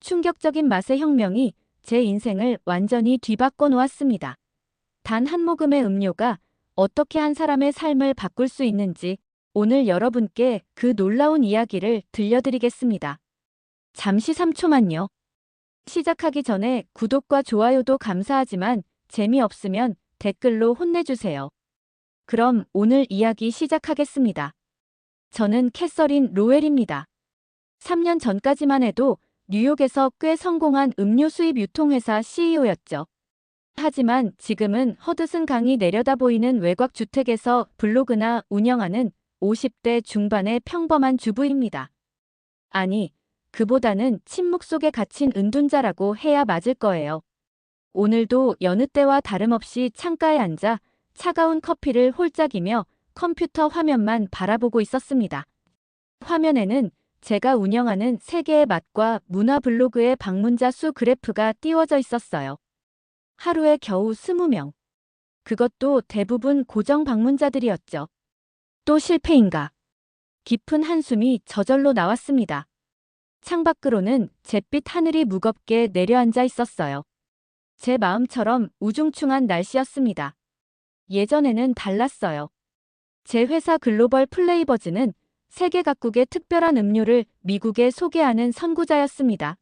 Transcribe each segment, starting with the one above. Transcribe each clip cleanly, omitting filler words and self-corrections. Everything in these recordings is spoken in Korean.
충격적인 맛의 혁명이 제 인생을 완전히 뒤바꿔 놓았습니다. 단 한 모금의 음료가 어떻게 한 사람의 삶을 바꿀 수 있는지 오늘 여러분께 그 놀라운 이야기를 들려드리겠습니다. 잠시 3초만요. 시작하기 전에 구독과 좋아요도 감사하지만 재미없으면 댓글로 혼내주세요. 그럼 오늘 이야기 시작하겠습니다. 저는 캐서린 로웰입니다. 3년 전까지만 해도 뉴욕에서 꽤 성공한 음료 수입 유통회사 CEO였죠. 하지만 지금은 허드슨 강이 내려다 보이는 외곽 주택에서 블로그나 운영하는 50대 중반의 평범한 주부입니다. 아니, 그보다는 침묵 속에 갇힌 은둔자라고 해야 맞을 거예요. 오늘도 여느 때와 다름없이 창가에 앉아 차가운 커피를 홀짝이며 컴퓨터 화면만 바라보고 있었습니다. 화면에는 제가 운영하는 세계의 맛과 문화 블로그의 방문자 수 그래프가 띄워져 있었어요. 하루에 겨우 20명. 그것도 대부분 고정 방문자들이었죠. 또 실패인가? 깊은 한숨이 저절로 나왔습니다. 창밖으로는 잿빛 하늘이 무겁게 내려앉아 있었어요. 제 마음처럼 우중충한 날씨였습니다. 예전에는 달랐어요. 제 회사 글로벌 플레이버즈는 세계 각국의 특별한 음료를 미국에 소개하는 선구자였습니다.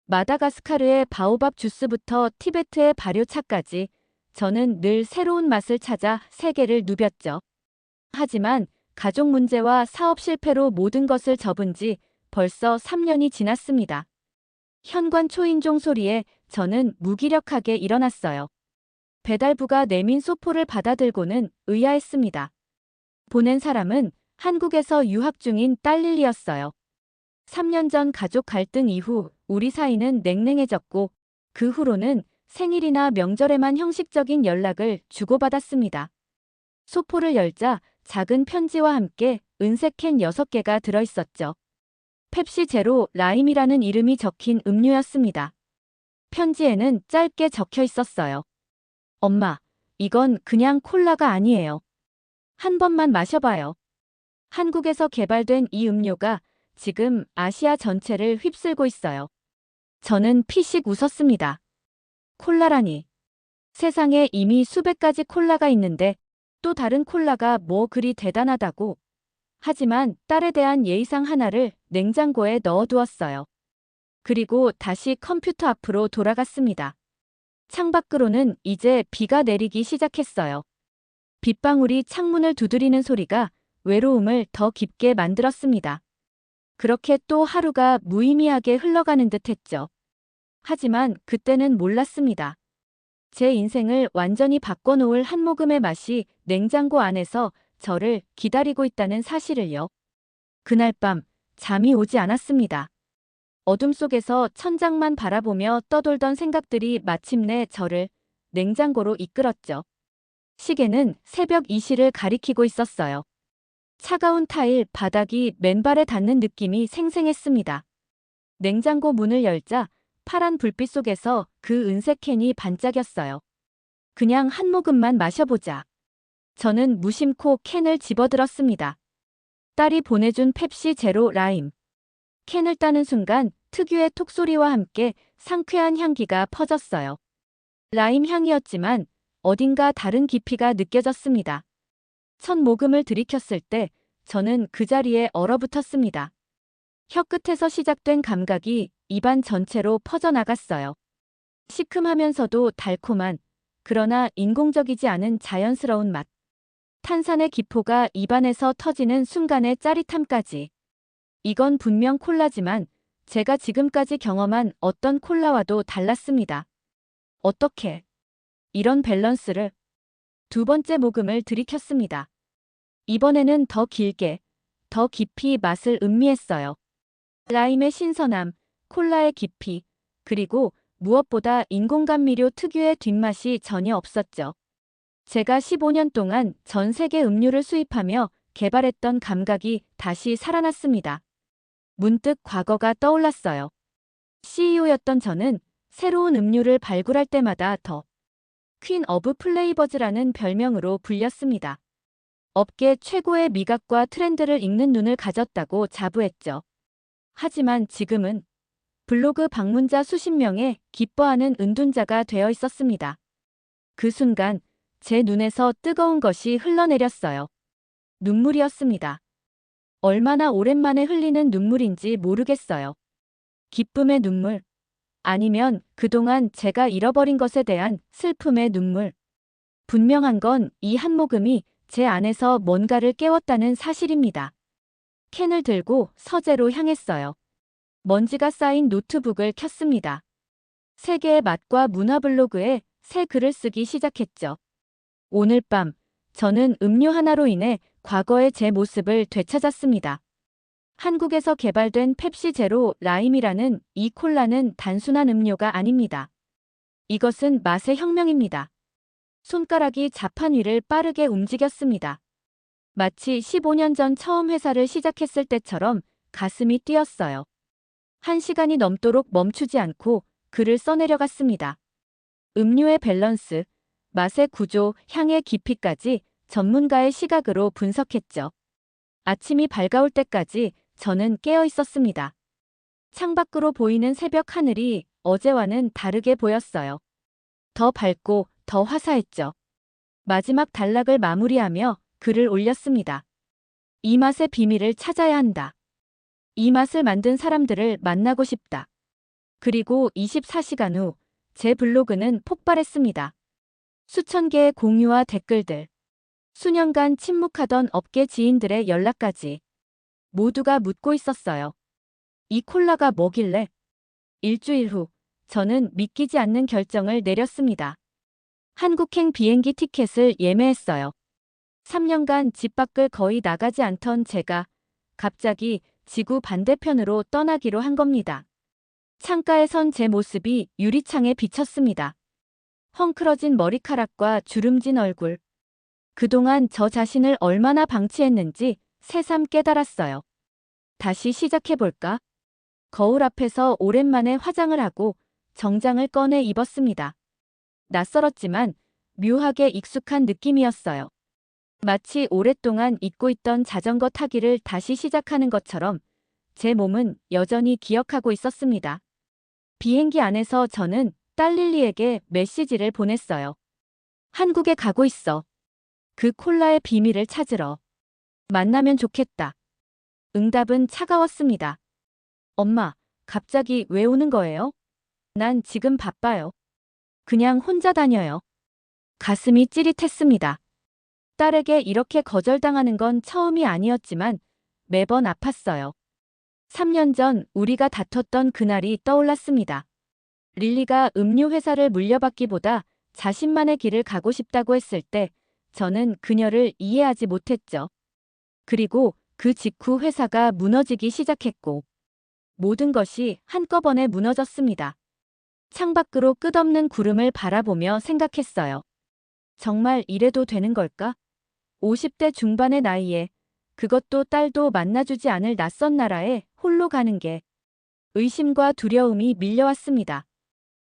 마다가스카르의 바오밥 주스부터 티베트의 발효차까지 저는 늘 새로운 맛을 찾아 세계를 누볐죠. 하지만 가족 문제와 사업 실패로 모든 것을 접은 지 벌써 3년이 지났습니다. 현관 초인종 소리에 저는 무기력하게 일어났어요. 배달부가 내민 소포를 받아들고는 의아했습니다. 보낸 사람은 한국에서 유학 중인 딸 릴리였어요. 3년 전 가족 갈등 이후 우리 사이는 냉랭해졌고 그 후로는 생일이나 명절에만 형식적인 연락을 주고받았습니다. 소포를 열자 작은 편지와 함께 은색 캔 6개가 들어있었죠. 펩시 제로 라임이라는 이름이 적힌 음료였습니다. 편지에는 짧게 적혀 있었어요. 엄마, 이건 그냥 콜라가 아니에요. 한 번만 마셔봐요. 한국에서 개발된 이 음료가 지금 아시아 전체를 휩쓸고 있어요. 저는 피식 웃었습니다. 콜라라니. 세상에 이미 수백 가지 콜라가 있는데 또 다른 콜라가 뭐 그리 대단하다고. 하지만 딸에 대한 예의상 하나를 냉장고에 넣어두었어요. 그리고 다시 컴퓨터 앞으로 돌아갔습니다. 창밖으로는 이제 비가 내리기 시작했어요. 빗방울이 창문을 두드리는 소리가 외로움을 더 깊게 만들었습니다. 그렇게 또 하루가 무의미하게 흘러가는 듯 했죠. 하지만 그때는 몰랐습니다. 제 인생을 완전히 바꿔놓을 한 모금의 맛이 냉장고 안에서 저를 기다리고 있다는 사실을요. 그날 밤 잠이 오지 않았습니다. 어둠 속에서 천장만 바라보며 떠돌던 생각들이 마침내 저를 냉장고로 이끌었죠. 시계는 새벽 2시를 가리키고 있었어요. 차가운 타일 바닥이 맨발에 닿는 느낌이 생생했습니다. 냉장고 문을 열자 파란 불빛 속에서 그 은색 캔이 반짝였어요. 그냥 한 모금만 마셔보자. 저는 무심코 캔을 집어들었습니다. 딸이 보내준 펩시 제로 라임. 캔을 따는 순간 특유의 톡소리와 함께 상쾌한 향기가 퍼졌어요. 라임 향이었지만 어딘가 다른 깊이가 느껴졌습니다. 첫 모금을 들이켰을 때 저는 그 자리에 얼어붙었습니다. 혀끝에서 시작된 감각이 입안 전체로 퍼져나갔어요. 시큼하면서도 달콤한, 그러나 인공적이지 않은 자연스러운 맛. 탄산의 기포가 입안에서 터지는 순간의 짜릿함까지. 이건 분명 콜라지만 제가 지금까지 경험한 어떤 콜라와도 달랐습니다. 어떻게 이런 밸런스를? 두 번째 모금을 들이켰습니다. 이번에는 더 길게, 더 깊이 맛을 음미했어요. 라임의 신선함, 콜라의 깊이, 그리고 무엇보다 인공감미료 특유의 뒷맛이 전혀 없었죠. 제가 15년 동안 전 세계 음료를 수입하며 개발했던 감각이 다시 살아났습니다. 문득 과거가 떠올랐어요. CEO였던 저는 새로운 음료를 발굴할 때마다 더 퀸 오브 플레이버즈라는 별명으로 불렸습니다. 업계 최고의 미각과 트렌드를 읽는 눈을 가졌다고 자부했죠. 하지만 지금은 블로그 방문자 수십 명에 기뻐하는 은둔자가 되어 있었습니다. 그 순간 제 눈에서 뜨거운 것이 흘러내렸어요. 눈물이었습니다. 얼마나 오랜만에 흘리는 눈물인지 모르겠어요. 기쁨의 눈물, 아니면 그동안 제가 잃어버린 것에 대한 슬픔의 눈물. 분명한 건 이 한 모금이 제 안에서 뭔가를 깨웠다는 사실입니다. 캔을 들고 서재로 향했어요. 먼지가 쌓인 노트북을 켰습니다. 세계의 맛과 문화 블로그에 새 글을 쓰기 시작했죠. 오늘 밤 저는 음료 하나로 인해 과거의 제 모습을 되찾았습니다. 한국에서 개발된 펩시 제로 라임이라는 이 콜라는 단순한 음료가 아닙니다. 이것은 맛의 혁명입니다. 손가락이 자판 위를 빠르게 움직였습니다. 마치 15년 전 처음 회사를 시작했을 때처럼 가슴이 뛰었어요. 1시간이 넘도록 멈추지 않고 글을 써내려갔습니다. 음료의 밸런스, 맛의 구조, 향의 깊이까지 전문가의 시각으로 분석했죠. 아침이 밝아올 때까지 저는 깨어 있었습니다. 창밖으로 보이는 새벽 하늘이 어제와는 다르게 보였어요. 더 밝고 더 화사했죠. 마지막 단락을 마무리하며 글을 올렸습니다. 이 맛의 비밀을 찾아야 한다. 이 맛을 만든 사람들을 만나고 싶다. 그리고 24시간 후 제 블로그는 폭발했습니다. 수천 개의 공유와 댓글들, 수년간 침묵하던 업계 지인들의 연락까지 모두가 묻고 있었어요. 이 콜라가 뭐길래? 일주일 후 저는 믿기지 않는 결정을 내렸습니다. 한국행 비행기 티켓을 예매했어요. 3년간 집 밖을 거의 나가지 않던 제가 갑자기 지구 반대편으로 떠나기로 한 겁니다. 창가에 선 제 모습이 유리창에 비쳤습니다. 헝클어진 머리카락과 주름진 얼굴. 그동안 저 자신을 얼마나 방치했는지 새삼 깨달았어요. 다시 시작해볼까? 거울 앞에서 오랜만에 화장을 하고 정장을 꺼내 입었습니다. 낯설었지만 묘하게 익숙한 느낌이었어요. 마치 오랫동안 잊고 있던 자전거 타기를 다시 시작하는 것처럼 제 몸은 여전히 기억하고 있었습니다. 비행기 안에서 저는 딸 릴리에게 메시지를 보냈어요. 한국에 가고 있어. 그 콜라의 비밀을 찾으러. 만나면 좋겠다. 응답은 차가웠습니다. 엄마, 갑자기 왜 오는 거예요? 난 지금 바빠요. 그냥 혼자 다녀요. 가슴이 찌릿했습니다. 딸에게 이렇게 거절당하는 건 처음이 아니었지만 매번 아팠어요. 3년 전 우리가 다퉜던 그날이 떠올랐습니다. 릴리가 음료 회사를 물려받기보다 자신만의 길을 가고 싶다고 했을 때 저는 그녀를 이해하지 못했죠. 그리고 그 직후 회사가 무너지기 시작했고 모든 것이 한꺼번에 무너졌습니다. 창밖으로 끝없는 구름을 바라보며 생각했어요. 정말 이래도 되는 걸까? 50대 중반의 나이에 그것도 딸도 만나주지 않을 낯선 나라에 홀로 가는 게 의심과 두려움이 밀려왔습니다.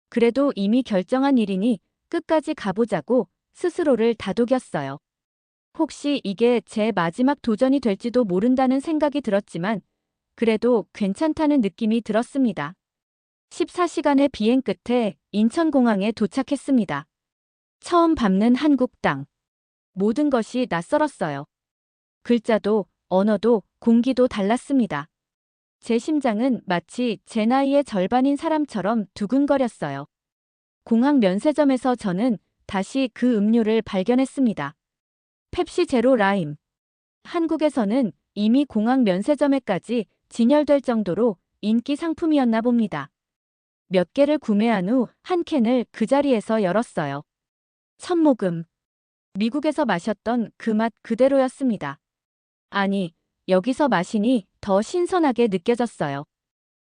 그래도 이미 결정한 일이니 끝까지 가보자고 스스로를 다독였어요. 혹시 이게 제 마지막 도전이 될지도 모른다는 생각이 들었지만 그래도 괜찮다는 느낌이 들었습니다. 14시간의 비행 끝에 인천공항에 도착했습니다. 처음 밟는 한국 땅. 모든 것이 낯설었어요. 글자도, 언어도, 공기도 달랐습니다. 제 심장은 마치 제 나이의 절반인 사람처럼 두근거렸어요. 공항 면세점에서 저는 다시 그 음료를 발견했습니다. 펩시 제로 라임. 한국에서는 이미 공항 면세점에까지 진열될 정도로 인기 상품이었나 봅니다. 몇 개를 구매한 후 한 캔을 그 자리에서 열었어요. 첫 모금. 미국에서 마셨던 그 맛 그대로였습니다. 아니, 여기서 마시니 더 신선하게 느껴졌어요.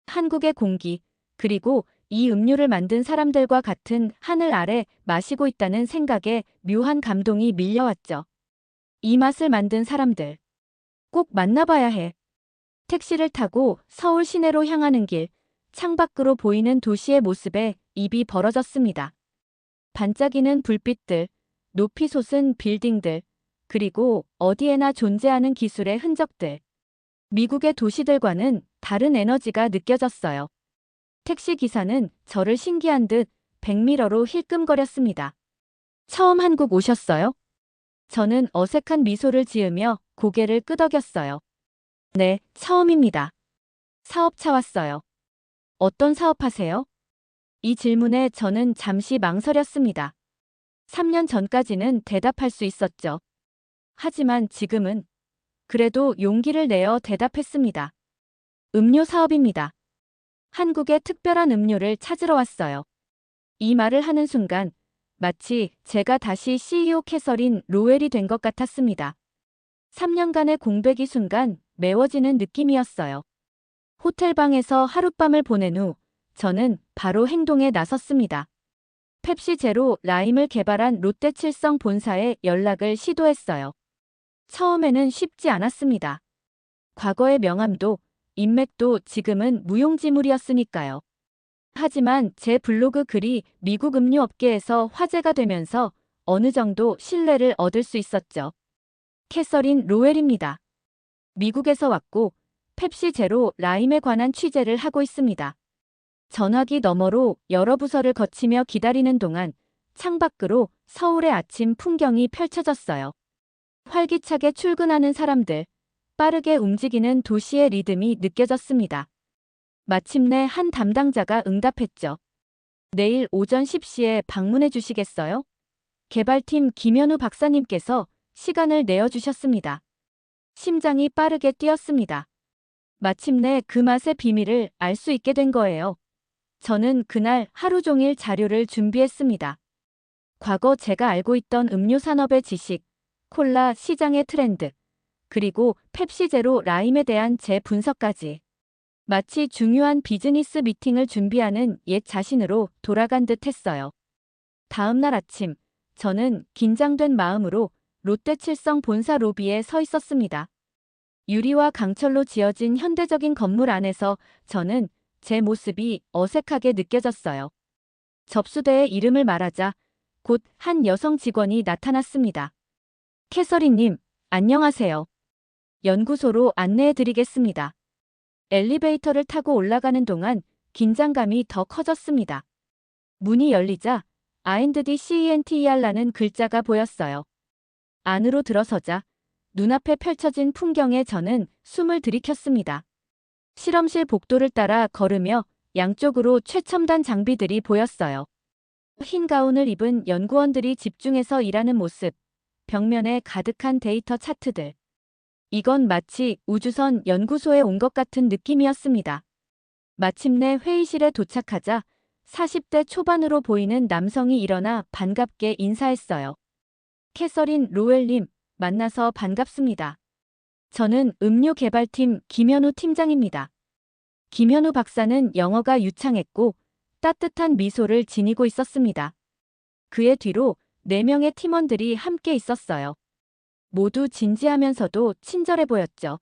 한국의 공기, 그리고 이 음료를 만든 사람들과 같은 하늘 아래 마시고 있다는 생각에 묘한 감동이 밀려왔죠. 이 맛을 만든 사람들. 꼭 만나봐야 해. 택시를 타고 서울 시내로 향하는 길, 창밖으로 보이는 도시의 모습에 입이 벌어졌습니다. 반짝이는 불빛들, 높이 솟은 빌딩들, 그리고 어디에나 존재하는 기술의 흔적들. 미국의 도시들과는 다른 에너지가 느껴졌어요. 택시기사는 저를 신기한 듯 백미러로 힐끔거렸습니다. 처음 한국 오셨어요? 저는 어색한 미소를 지으며 고개를 끄덕였어요. 네, 처음입니다. 사업 찾았어요. 어떤 사업 하세요? 이 질문에 저는 잠시 망설였습니다. 3년 전까지는 대답할 수 있었죠. 하지만 지금은 그래도 용기를 내어 대답했습니다. 음료 사업입니다. 한국의 특별한 음료를 찾으러 왔어요. 이 말을 하는 순간 마치 제가 다시 CEO 캐서린 로웰이 된 것 같았습니다. 3년간의 공백이 순간 메워지는 느낌이었어요. 호텔방에서 하룻밤을 보낸 후 저는 바로 행동에 나섰습니다. 펩시 제로 라임을 개발한 롯데칠성 본사에 연락을 시도했어요. 처음에는 쉽지 않았습니다. 과거의 명함도 인맥도 지금은 무용지물이었으니까요. 하지만 제 블로그 글이 미국 음료 업계에서 화제가 되면서 어느 정도 신뢰를 얻을 수 있었죠. 캐서린 로웰입니다. 미국에서 왔고 펩시 제로 라임에 관한 취재를 하고 있습니다. 전화기 너머로 여러 부서를 거치며 기다리는 동안 창밖으로 서울의 아침 풍경이 펼쳐졌어요. 활기차게 출근하는 사람들, 빠르게 움직이는 도시의 리듬이 느껴졌습니다. 마침내 한 담당자가 응답했죠. 내일 오전 10시에 방문해 주시겠어요? 개발팀 김현우 박사님께서 시간을 내어주셨습니다. 심장이 빠르게 뛰었습니다. 마침내 그 맛의 비밀을 알 수 있게 된 거예요. 저는 그날 하루 종일 자료를 준비했습니다. 과거 제가 알고 있던 음료 산업의 지식, 콜라 시장의 트렌드, 그리고 펩시 제로 라임에 대한 제 분석까지. 마치 중요한 비즈니스 미팅을 준비하는 옛 자신으로 돌아간 듯 했어요. 다음 날 아침, 저는 긴장된 마음으로 롯데칠성 본사 로비에 서 있었습니다. 유리와 강철로 지어진 현대적인 건물 안에서 저는 제 모습이 어색하게 느껴졌어요. 접수대에 이름을 말하자 곧 한 여성 직원이 나타났습니다. 캐서린님, 안녕하세요. 연구소로 안내해 드리겠습니다. 엘리베이터를 타고 올라가는 동안 긴장감이 더 커졌습니다. 문이 열리자 R&D CENTER라는 글자가 보였어요. 안으로 들어서자 눈앞에 펼쳐진 풍경에 저는 숨을 들이켰습니다. 실험실 복도를 따라 걸으며 양쪽으로 최첨단 장비들이 보였어요. 흰 가운을 입은 연구원들이 집중해서 일하는 모습, 벽면에 가득한 데이터 차트들. 이건 마치 우주선 연구소에 온 것 같은 느낌이었습니다. 마침내 회의실에 도착하자 40대 초반으로 보이는 남성이 일어나 반갑게 인사했어요. 캐서린 로웰님, 만나서 반갑습니다. 저는 음료 개발팀 김현우 팀장입니다. 김현우 박사는 영어가 유창했고 따뜻한 미소를 지니고 있었습니다. 그의 뒤로 4명의 팀원들이 함께 있었어요. 모두 진지하면서도 친절해 보였죠.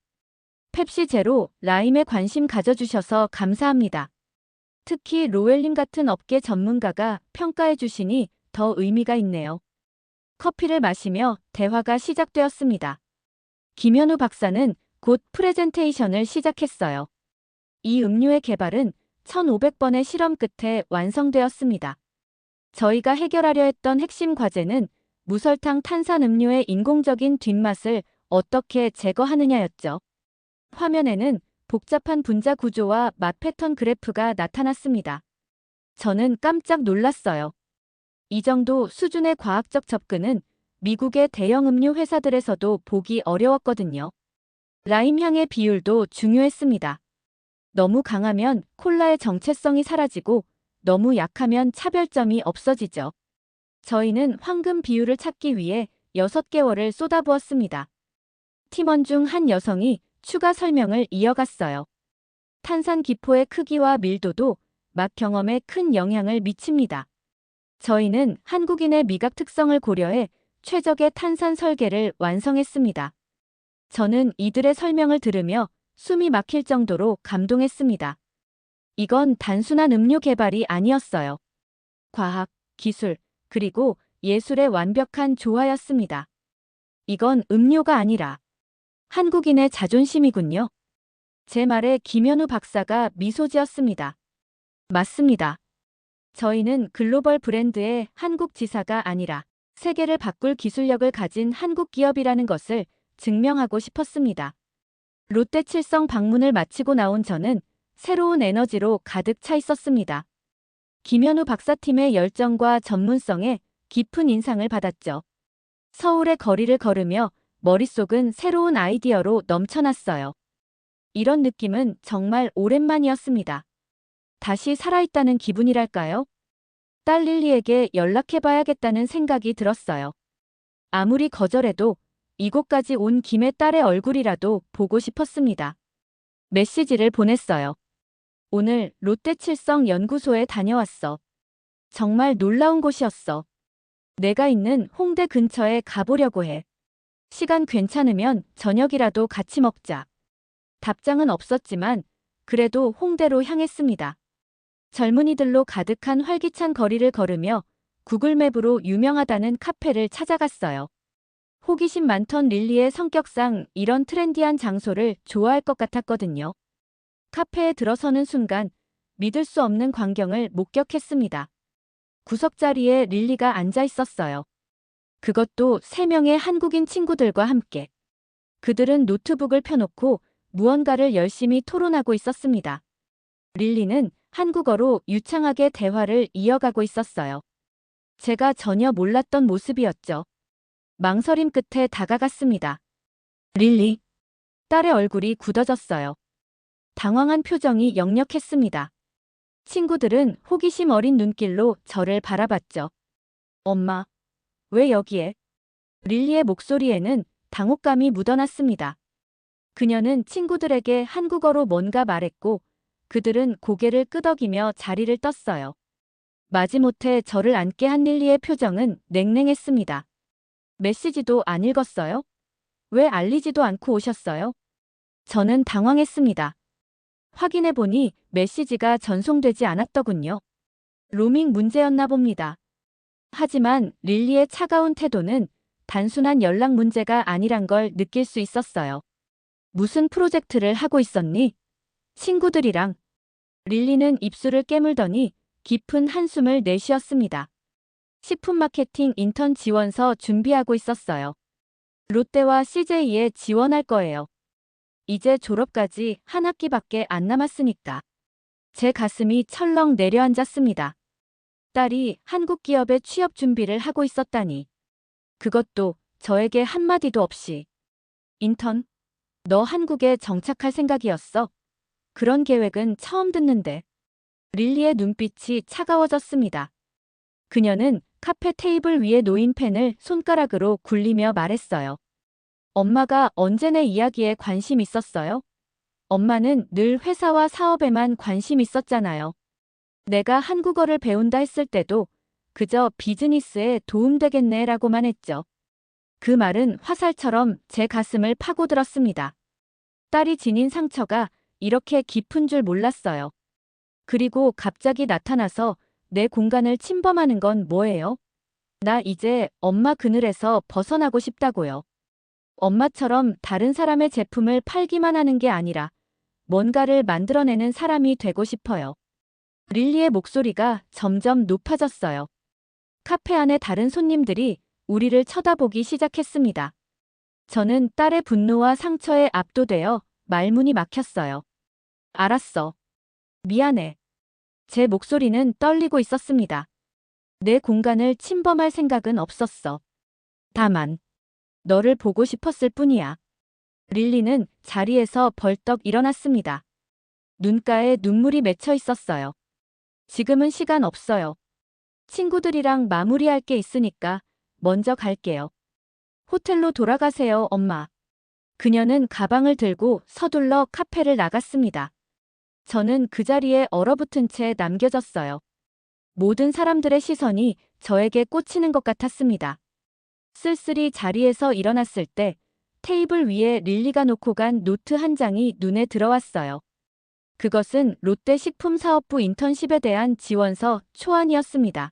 펩시 제로 라임에 관심 가져주셔서 감사합니다. 특히 로웰님 같은 업계 전문가가 평가해 주시니 더 의미가 있네요. 커피를 마시며 대화가 시작되었습니다. 김현우 박사는 곧 프레젠테이션을 시작했어요. 이 음료의 개발은 1500번의 실험 끝에 완성되었습니다. 저희가 해결하려 했던 핵심 과제는 무설탕 탄산음료의 인공적인 뒷맛을 어떻게 제거하느냐였죠. 화면에는 복잡한 분자 구조와 맛 패턴 그래프가 나타났습니다. 저는 깜짝 놀랐어요. 이 정도 수준의 과학적 접근은 미국의 대형 음료 회사들에서도 보기 어려웠거든요. 라임 향의 비율도 중요했습니다. 너무 강하면 콜라의 정체성이 사라지고 너무 약하면 차별점이 없어지죠. 저희는 황금 비율을 찾기 위해 6개월을 쏟아부었습니다. 팀원 중 한 여성이 추가 설명을 이어갔어요. 탄산 기포의 크기와 밀도도 맛 경험에 큰 영향을 미칩니다. 저희는 한국인의 미각 특성을 고려해 최적의 탄산 설계를 완성했습니다. 저는 이들의 설명을 들으며 숨이 막힐 정도로 감동했습니다. 이건 단순한 음료 개발이 아니었어요. 과학, 기술, 그리고 예술의 완벽한 조화였습니다. 이건 음료가 아니라 한국인의 자존심이군요. 제 말에 김현우 박사가 미소 지었습니다. 맞습니다. 저희는 글로벌 브랜드의 한국 지사가 아니라 세계를 바꿀 기술력을 가진 한국 기업이라는 것을 증명하고 싶었습니다. 롯데칠성 방문을 마치고 나온 저는 새로운 에너지로 가득 차 있었습니다. 김현우 박사팀의 열정과 전문성에 깊은 인상을 받았죠. 서울의 거리를 걸으며 머릿속은 새로운 아이디어로 넘쳐났어요. 이런 느낌은 정말 오랜만이었습니다. 다시 살아있다는 기분이랄까요? 딸 릴리에게 연락해봐야겠다는 생각이 들었어요. 아무리 거절해도 이곳까지 온 김에 딸의 얼굴이라도 보고 싶었습니다. 메시지를 보냈어요. 오늘 롯데칠성 연구소에 다녀왔어. 정말 놀라운 곳이었어. 내가 있는 홍대 근처에 가보려고 해. 시간 괜찮으면 저녁이라도 같이 먹자. 답장은 없었지만 그래도 홍대로 향했습니다. 젊은이들로 가득한 활기찬 거리를 걸으며 구글맵으로 유명하다는 카페를 찾아갔어요. 호기심 많던 릴리의 성격상 이런 트렌디한 장소를 좋아할 것 같았거든요. 카페에 들어서는 순간 믿을 수 없는 광경을 목격했습니다. 구석자리에 릴리가 앉아 있었어요. 그것도 3명의 한국인 친구들과 함께. 그들은 노트북을 펴놓고 무언가를 열심히 토론하고 있었습니다. 릴리는 한국어로 유창하게 대화를 이어가고 있었어요. 제가 전혀 몰랐던 모습이었죠. 망설임 끝에 다가갔습니다. 릴리. 딸의 얼굴이 굳어졌어요. 당황한 표정이 역력했습니다. 친구들은 호기심 어린 눈길로 저를 바라봤죠. 엄마, 왜 여기에? 릴리의 목소리에는 당혹감이 묻어났습니다. 그녀는 친구들에게 한국어로 뭔가 말했고 그들은 고개를 끄덕이며 자리를 떴어요. 마지못해 저를 앉게 한 릴리의 표정은 냉랭했습니다. 메시지도 안 읽었어요? 왜 알리지도 않고 오셨어요? 저는 당황했습니다. 확인해보니 메시지가 전송되지 않았더군요. 로밍 문제였나 봅니다. 하지만 릴리의 차가운 태도는 단순한 연락 문제가 아니란 걸 느낄 수 있었어요. 무슨 프로젝트를 하고 있었니? 친구들이랑. 릴리는 입술을 깨물더니 깊은 한숨을 내쉬었습니다. 식품 마케팅 인턴 지원서 준비하고 있었어요. 롯데와 CJ에 지원할 거예요. 이제 졸업까지 한 학기밖에 안 남았으니까. 제 가슴이 철렁 내려앉았습니다. 딸이 한국 기업에 취업 준비를 하고 있었다니. 그것도 저에게 한마디도 없이. 인턴? 너 한국에 정착할 생각이었어? 그런 계획은 처음 듣는데. 릴리의 눈빛이 차가워졌습니다. 그녀는 카페 테이블 위에 놓인 펜을 손가락으로 굴리며 말했어요. 엄마가 언제 내 이야기에 관심 있었어요? 엄마는 늘 회사와 사업에만 관심 있었잖아요. 내가 한국어를 배운다 했을 때도 그저 비즈니스에 도움되겠네라고만 했죠. 그 말은 화살처럼 제 가슴을 파고들었습니다. 딸이 지닌 상처가 이렇게 깊은 줄 몰랐어요. 그리고 갑자기 나타나서 내 공간을 침범하는 건 뭐예요? 나 이제 엄마 그늘에서 벗어나고 싶다고요. 엄마처럼 다른 사람의 제품을 팔기만 하는 게 아니라 뭔가를 만들어내는 사람이 되고 싶어요. 릴리의 목소리가 점점 높아졌어요. 카페 안의 다른 손님들이 우리를 쳐다보기 시작했습니다. 저는 딸의 분노와 상처에 압도되어 말문이 막혔어요. 알았어. 미안해. 제 목소리는 떨리고 있었습니다. 내 공간을 침범할 생각은 없었어. 다만 너를 보고 싶었을 뿐이야. 릴리는 자리에서 벌떡 일어났습니다. 눈가에 눈물이 맺혀 있었어요. 지금은 시간 없어요. 친구들이랑 마무리할 게 있으니까 먼저 갈게요. 호텔로 돌아가세요, 엄마. 그녀는 가방을 들고 서둘러 카페를 나갔습니다. 저는 그 자리에 얼어붙은 채 남겨졌어요. 모든 사람들의 시선이 저에게 꽂히는 것 같았습니다. 쓸쓸히 자리에서 일어났을 때 테이블 위에 릴리가 놓고 간 노트 한 장이 눈에 들어왔어요. 그것은 롯데식품사업부 인턴십에 대한 지원서 초안이었습니다.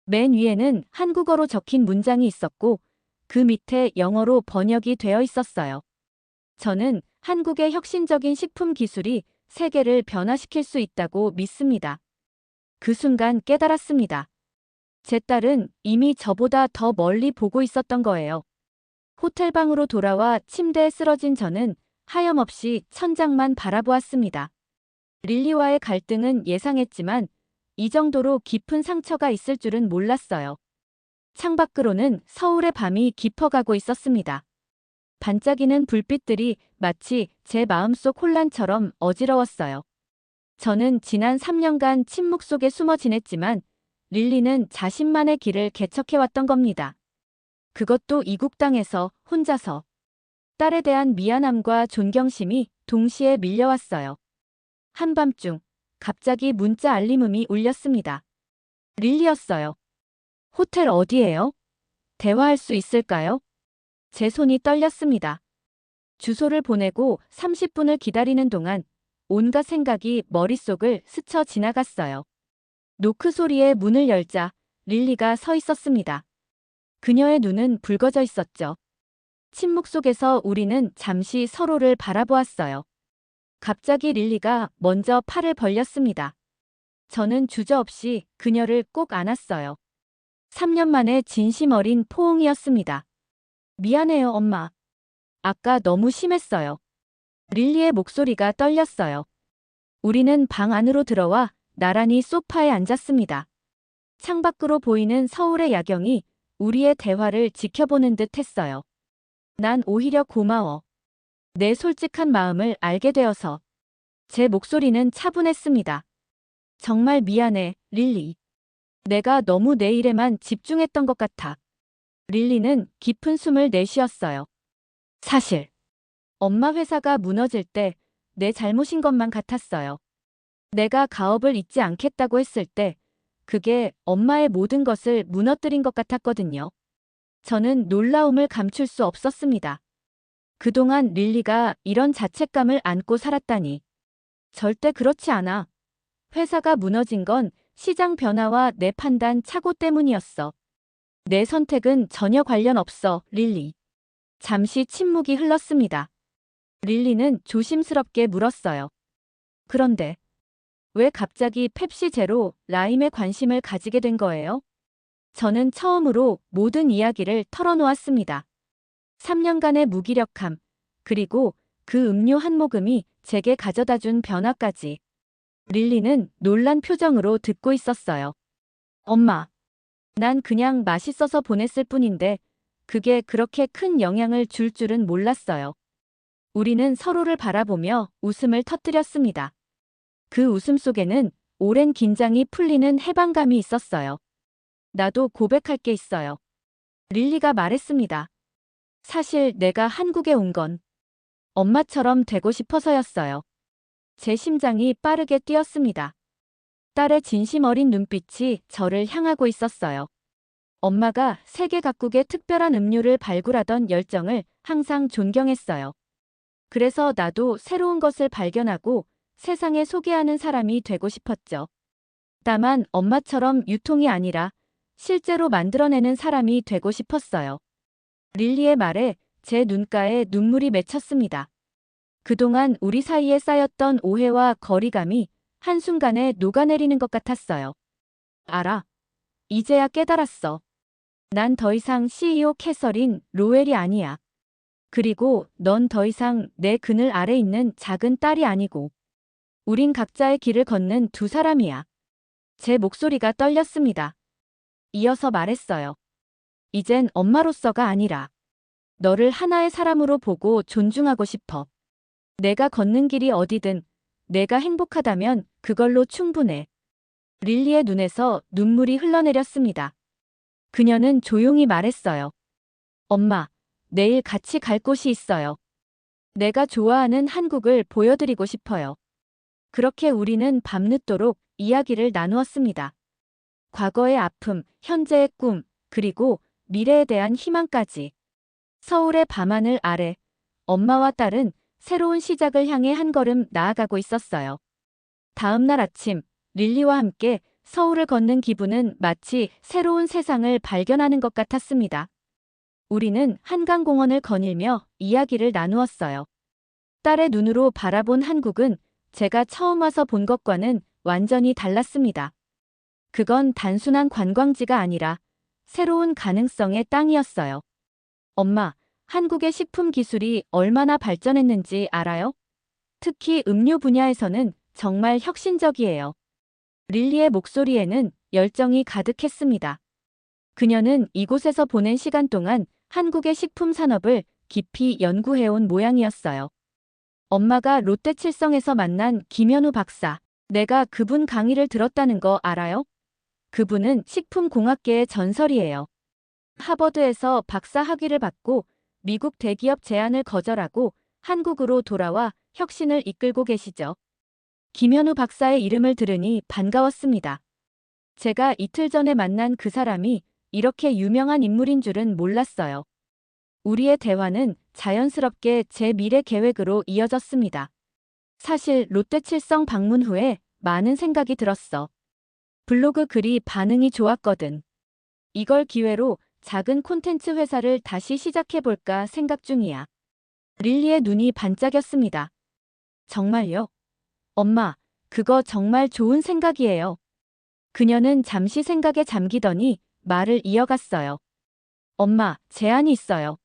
맨 위에는 한국어로 적힌 문장이 있었고 그 밑에 영어로 번역이 되어 있었어요. 저는 한국의 혁신적인 식품 기술이 세계를 변화시킬 수 있다고 믿습니다. 그 순간 깨달았습니다. 제 딸은 이미 저보다 더 멀리 보고 있었던 거예요. 호텔방으로 돌아와 침대에 쓰러진 저는 하염없이 천장만 바라보았습니다. 릴리와의 갈등은 예상했지만 이 정도로 깊은 상처가 있을 줄은 몰랐어요. 창밖으로는 서울의 밤이 깊어가고 있었습니다. 반짝이는 불빛들이 마치 제 마음속 혼란처럼 어지러웠어요. 저는 지난 3년간 침묵 속에 숨어 지냈지만 릴리는 자신만의 길을 개척해왔던 겁니다. 그것도 이국 땅에서 혼자서. 딸에 대한 미안함과 존경심이 동시에 밀려왔어요. 한밤중 갑자기 문자 알림음이 울렸습니다. 릴리였어요. 호텔 어디예요? 대화할 수 있을까요? 제 손이 떨렸습니다. 주소를 보내고 30분을 기다리는 동안 온갖 생각이 머릿속을 스쳐 지나갔어요. 노크 소리에 문을 열자 릴리가 서 있었습니다. 그녀의 눈은 붉어져 있었죠. 침묵 속에서 우리는 잠시 서로를 바라보았어요. 갑자기 릴리가 먼저 팔을 벌렸습니다. 저는 주저없이 그녀를 꼭 안았어요. 3년 만에 진심 어린 포옹이었습니다. 미안해요, 엄마. 아까 너무 심했어요. 릴리의 목소리가 떨렸어요. 우리는 방 안으로 들어와 나란히 소파에 앉았습니다. 창밖으로 보이는 서울의 야경이 우리의 대화를 지켜보는 듯 했어요. 난 오히려 고마워. 내 솔직한 마음을 알게 되어서. 제 목소리는 차분했습니다. 정말 미안해, 릴리. 내가 너무 내 일에만 집중했던 것 같아. 릴리는 깊은 숨을 내쉬었어요. 사실, 엄마 회사가 무너질 때 내 잘못인 것만 같았어요. 내가 가업을 잊지 않겠다고 했을 때 그게 엄마의 모든 것을 무너뜨린 것 같았거든요. 저는 놀라움을 감출 수 없었습니다. 그동안 릴리가 이런 자책감을 안고 살았다니. 절대 그렇지 않아. 회사가 무너진 건 시장 변화와 내 판단 착오 때문이었어. 내 선택은 전혀 관련 없어, 릴리. 잠시 침묵이 흘렀습니다. 릴리는 조심스럽게 물었어요. 그런데 왜 갑자기 펩시 제로 라임에 관심을 가지게 된 거예요? 저는 처음으로 모든 이야기를 털어놓았습니다. 3년간의 무기력함, 그리고 그 음료 한 모금이 제게 가져다준 변화까지. 릴리는 놀란 표정으로 듣고 있었어요. 엄마, 난 그냥 맛있어서 보냈을 뿐인데 그게 그렇게 큰 영향을 줄 줄은 몰랐어요. 우리는 서로를 바라보며 웃음을 터뜨렸습니다. 그 웃음 속에는 오랜 긴장이 풀리는 해방감이 있었어요. 나도 고백할 게 있어요. 릴리가 말했습니다. 사실 내가 한국에 온 건 엄마처럼 되고 싶어서였어요. 제 심장이 빠르게 뛰었습니다. 딸의 진심 어린 눈빛이 저를 향하고 있었어요. 엄마가 세계 각국의 특별한 음료를 발굴하던 열정을 항상 존경했어요. 그래서 나도 새로운 것을 발견하고 세상에 소개하는 사람이 되고 싶었죠. 다만 엄마처럼 유통이 아니라 실제로 만들어내는 사람이 되고 싶었어요. 릴리의 말에 제 눈가에 눈물이 맺혔습니다. 그동안 우리 사이에 쌓였던 오해와 거리감이 한순간에 녹아내리는 것 같았어요. 알아. 이제야 깨달았어. 난 더 이상 CEO 캐서린 로웰이 아니야. 그리고 넌 더 이상 내 그늘 아래 있는 작은 딸이 아니고 우린 각자의 길을 걷는 두 사람이야. 제 목소리가 떨렸습니다. 이어서 말했어요. 이젠 엄마로서가 아니라 너를 하나의 사람으로 보고 존중하고 싶어. 내가 걷는 길이 어디든 내가 행복하다면 그걸로 충분해. 릴리의 눈에서 눈물이 흘러내렸습니다. 그녀는 조용히 말했어요. 엄마, 내일 같이 갈 곳이 있어요. 내가 좋아하는 한국을 보여드리고 싶어요. 그렇게 우리는 밤늦도록 이야기를 나누었습니다. 과거의 아픔, 현재의 꿈, 그리고 미래에 대한 희망까지. 서울의 밤하늘 아래 엄마와 딸은 새로운 시작을 향해 한 걸음 나아가고 있었어요. 다음 날 아침 릴리와 함께 서울을 걷는 기분은 마치 새로운 세상을 발견하는 것 같았습니다. 우리는 한강공원을 거닐며 이야기를 나누었어요. 딸의 눈으로 바라본 한국은 제가 처음 와서 본 것과는 완전히 달랐습니다. 그건 단순한 관광지가 아니라 새로운 가능성의 땅이었어요. 엄마, 한국의 식품 기술이 얼마나 발전했는지 알아요? 특히 음료 분야에서는 정말 혁신적이에요. 릴리의 목소리에는 열정이 가득했습니다. 그녀는 이곳에서 보낸 시간 동안 한국의 식품 산업을 깊이 연구해온 모양이었어요. 엄마가 롯데칠성에서 만난 김현우 박사. 내가 그분 강의를 들었다는 거 알아요? 그분은 식품공학계의 전설이에요. 하버드에서 박사 학위를 받고 미국 대기업 제안을 거절하고 한국으로 돌아와 혁신을 이끌고 계시죠. 김현우 박사의 이름을 들으니 반가웠습니다. 제가 이틀 전에 만난 그 사람이 이렇게 유명한 인물인 줄은 몰랐어요. 우리의 대화는 자연스럽게 제 미래 계획으로 이어졌습니다. 사실 롯데칠성 방문 후에 많은 생각이 들었어. 블로그 글이 반응이 좋았거든. 이걸 기회로 작은 콘텐츠 회사를 다시 시작해볼까 생각 중이야. 릴리의 눈이 반짝였습니다. 정말요? 엄마, 그거 정말 좋은 생각이에요. 그녀는 잠시 생각에 잠기더니 말을 이어갔어요. 엄마, 제안이 있어요.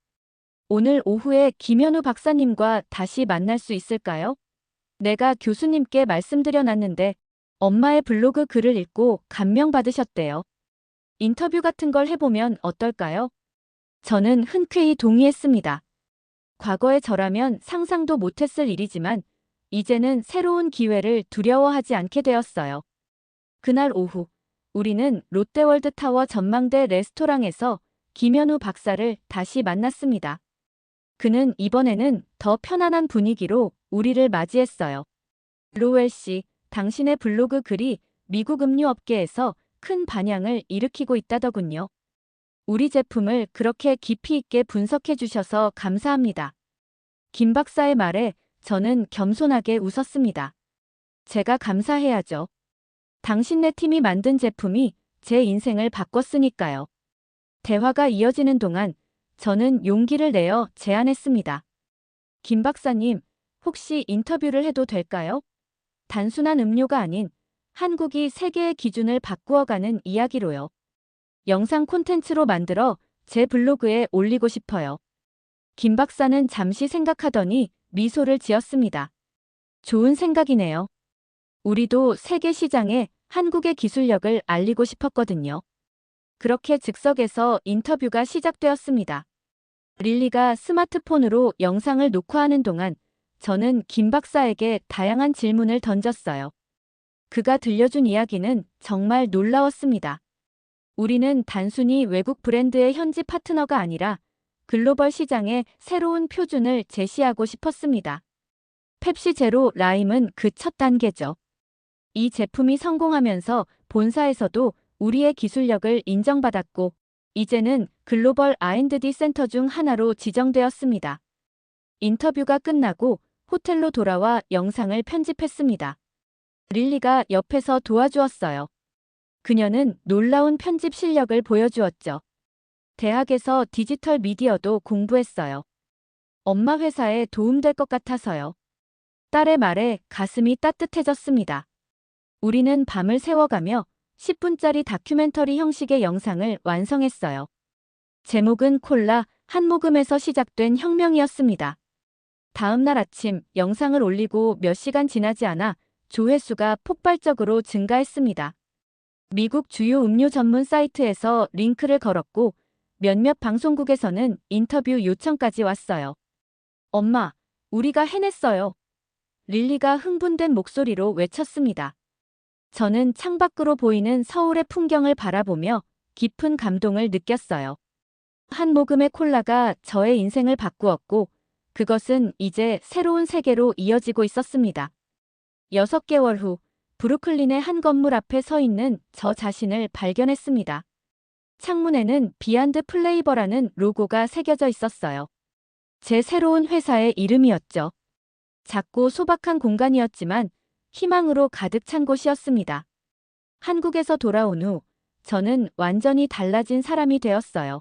오늘 오후에 김현우 박사님과 다시 만날 수 있을까요? 내가 교수님께 말씀드려놨는데 엄마의 블로그 글을 읽고 감명받으셨대요. 인터뷰 같은 걸 해보면 어떨까요? 저는 흔쾌히 동의했습니다. 과거의 저라면 상상도 못했을 일이지만 이제는 새로운 기회를 두려워하지 않게 되었어요. 그날 오후, 우리는 롯데월드타워 전망대 레스토랑에서 김현우 박사를 다시 만났습니다. 그는 이번에는 더 편안한 분위기로 우리를 맞이했어요. 로웰 씨, 당신의 블로그 글이 미국 음료업계에서 큰 반향을 일으키고 있다더군요. 우리 제품을 그렇게 깊이 있게 분석해 주셔서 감사합니다. 김 박사의 말에 저는 겸손하게 웃었습니다. 제가 감사해야죠. 당신네 팀이 만든 제품이 제 인생을 바꿨으니까요. 대화가 이어지는 동안 저는 용기를 내어 제안했습니다. 김 박사님, 혹시 인터뷰를 해도 될까요? 단순한 음료가 아닌 한국이 세계의 기준을 바꾸어가는 이야기로요. 영상 콘텐츠로 만들어 제 블로그에 올리고 싶어요. 김 박사는 잠시 생각하더니 미소를 지었습니다. 좋은 생각이네요. 우리도 세계 시장에 한국의 기술력을 알리고 싶었거든요. 그렇게 즉석에서 인터뷰가 시작되었습니다. 릴리가 스마트폰으로 영상을 녹화하는 동안 저는 김 박사에게 다양한 질문을 던졌어요. 그가 들려준 이야기는 정말 놀라웠습니다. 우리는 단순히 외국 브랜드의 현지 파트너가 아니라 글로벌 시장의 새로운 표준을 제시하고 싶었습니다. 펩시 제로 라임은 그 첫 단계죠. 이 제품이 성공하면서 본사에서도 우리의 기술력을 인정받았고 이제는 글로벌 R&D 센터 중 하나로 지정되었습니다. 인터뷰가 끝나고 호텔로 돌아와 영상을 편집했습니다. 릴리가 옆에서 도와주었어요. 그녀는 놀라운 편집 실력을 보여주었죠. 대학에서 디지털 미디어도 공부했어요. 엄마 회사에 도움될 것 같아서요. 딸의 말에 가슴이 따뜻해졌습니다. 우리는 밤을 새워가며 10분짜리 다큐멘터리 형식의 영상을 완성했어요. 제목은 콜라 한 모금에서 시작된 혁명이었습니다. 다음 날 아침 영상을 올리고 몇 시간 지나지 않아 조회수가 폭발적으로 증가했습니다. 미국 주요 음료 전문 사이트에서 링크를 걸었고 몇몇 방송국에서는 인터뷰 요청까지 왔어요. 엄마, 우리가 해냈어요. 릴리가 흥분된 목소리로 외쳤습니다. 저는 창밖으로 보이는 서울의 풍경을 바라보며 깊은 감동을 느꼈어요. 한 모금의 콜라가 저의 인생을 바꾸었고 그것은 이제 새로운 세계로 이어지고 있었습니다. 6개월 후 브루클린의 한 건물 앞에 서 있는 저 자신을 발견했습니다. 창문에는 비안드 플레이버라는 로고가 새겨져 있었어요. 제 새로운 회사의 이름이었죠. 작고 소박한 공간이었지만 희망으로 가득 찬 곳이었습니다. 한국에서 돌아온 후 저는 완전히 달라진 사람이 되었어요.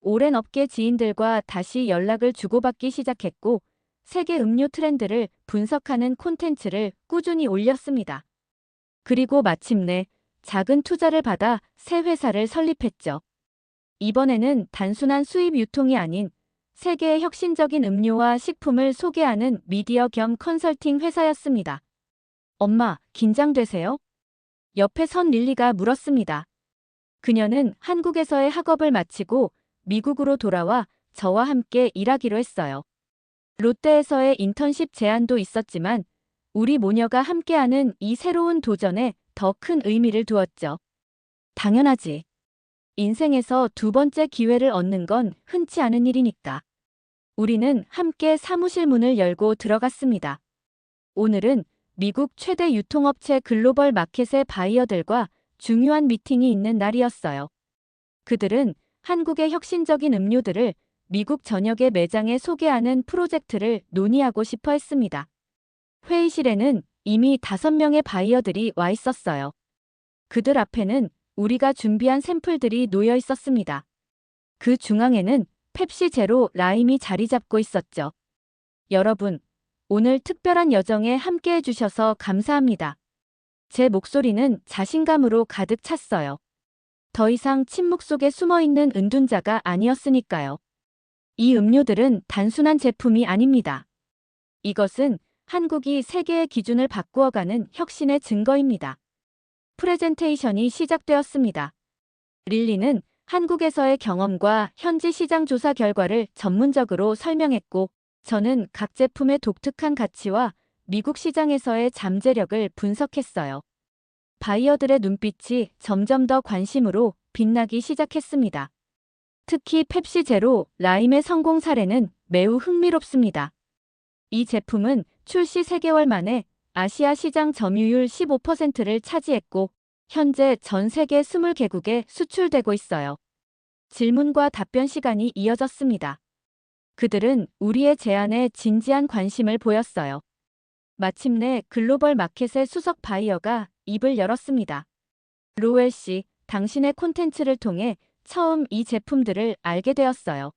오랜 업계 지인들과 다시 연락을 주고받기 시작했고 세계 음료 트렌드를 분석하는 콘텐츠를 꾸준히 올렸습니다. 그리고 마침내 작은 투자를 받아 새 회사를 설립했죠. 이번에는 단순한 수입 유통이 아닌 세계의 혁신적인 음료와 식품을 소개하는 미디어 겸 컨설팅 회사였습니다. 엄마, 긴장되세요? 옆에 선 릴리가 물었습니다. 그녀는 한국에서의 학업을 마치고 미국으로 돌아와 저와 함께 일하기로 했어요. 롯데에서의 인턴십 제안도 있었지만 우리 모녀가 함께하는 이 새로운 도전에 더 큰 의미를 두었죠. 당연하지. 인생에서 두 번째 기회를 얻는 건 흔치 않은 일이니까. 우리는 함께 사무실 문을 열고 들어갔습니다. 오늘은 미국 최대 유통업체 글로벌 마켓의 바이어들과 중요한 미팅이 있는 날이었어요. 그들은 한국의 혁신적인 음료들을 미국 전역의 매장에 소개하는 프로젝트를 논의하고 싶어 했습니다. 회의실에는 이미 5명의 바이어들이 와 있었어요. 그들 앞에는 우리가 준비한 샘플들이 놓여 있었습니다. 그 중앙에는 펩시 제로 라임이 자리 잡고 있었죠. 여러분, 오늘 특별한 여정에 함께해 주셔서 감사합니다. 제 목소리는 자신감으로 가득 찼어요. 더 이상 침묵 속에 숨어있는 은둔자가 아니었으니까요. 이 음료들은 단순한 제품이 아닙니다. 이것은 한국이 세계의 기준을 바꾸어가는 혁신의 증거입니다. 프레젠테이션이 시작되었습니다. 릴리는 한국에서의 경험과 현지 시장 조사 결과를 전문적으로 설명했고, 저는 각 제품의 독특한 가치와 미국 시장에서의 잠재력을 분석했어요. 바이어들의 눈빛이 점점 더 관심으로 빛나기 시작했습니다. 특히 펩시 제로 라임의 성공 사례는 매우 흥미롭습니다. 이 제품은 출시 3개월 만에 아시아 시장 점유율 15%를 차지했고 현재 전 세계 20개국에 수출되고 있어요. 질문과 답변 시간이 이어졌습니다. 그들은 우리의 제안에 진지한 관심을 보였어요. 마침내 글로벌 마켓의 수석 바이어가 입을 열었습니다. 로웰 씨, 당신의 콘텐츠를 통해 처음 이 제품들을 알게 되었어요.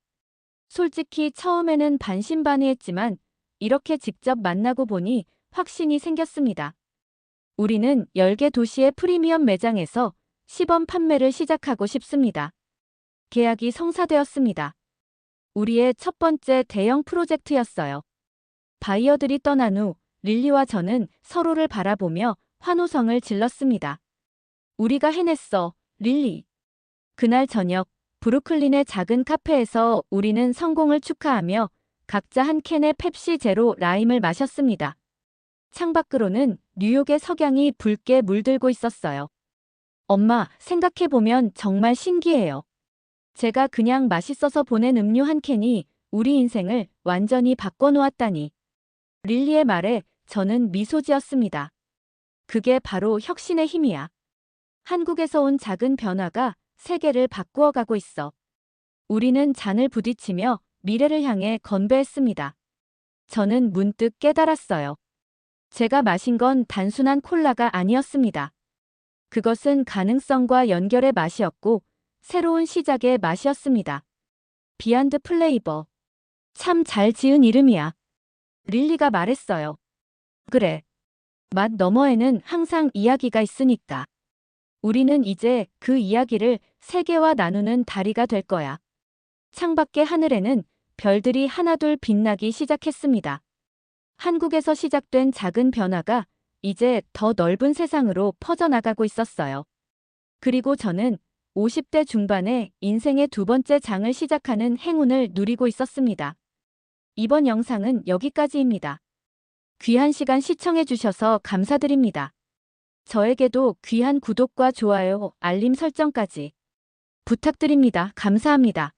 솔직히 처음에는 반신반의했지만 이렇게 직접 만나고 보니 확신이 생겼습니다. 우리는 10개 도시의 프리미엄 매장에서 시범 판매를 시작하고 싶습니다. 계약이 성사되었습니다. 우리의 첫 번째 대형 프로젝트였어요. 바이어들이 떠난 후 릴리와 저는 서로를 바라보며 환호성을 질렀습니다. 우리가 해냈어, 릴리. 그날 저녁, 브루클린의 작은 카페에서 우리는 성공을 축하하며 각자 한 캔의 펩시 제로 라임을 마셨습니다. 창밖으로는 뉴욕의 석양이 붉게 물들고 있었어요. 엄마, 생각해보면 정말 신기해요. 제가 그냥 맛있어서 보낸 음료 한 캔이 우리 인생을 완전히 바꿔놓았다니. 릴리의 말에 저는 미소 지었습니다. 그게 바로 혁신의 힘이야. 한국에서 온 작은 변화가 세계를 바꾸어 가고 있어. 우리는 잔을 부딪히며 미래를 향해 건배했습니다. 저는 문득 깨달았어요. 제가 마신 건 단순한 콜라가 아니었습니다. 그것은 가능성과 연결의 맛이었고 새로운 시작의 맛이었습니다. 비안드 플레이버. 참 잘 지은 이름이야. 릴리가 말했어요. 그래. 맛 너머에는 항상 이야기가 있으니까. 우리는 이제 그 이야기를 세계와 나누는 다리가 될 거야. 창밖의 하늘에는 별들이 하나둘 빛나기 시작했습니다. 한국에서 시작된 작은 변화가 이제 더 넓은 세상으로 퍼져나가고 있었어요. 그리고 저는 50대 중반에 인생의 두 번째 장을 시작하는 행운을 누리고 있었습니다. 이번 영상은 여기까지입니다. 귀한 시간 시청해주셔서 감사드립니다. 저에게도 귀한 구독과 좋아요, 알림 설정까지 부탁드립니다. 감사합니다.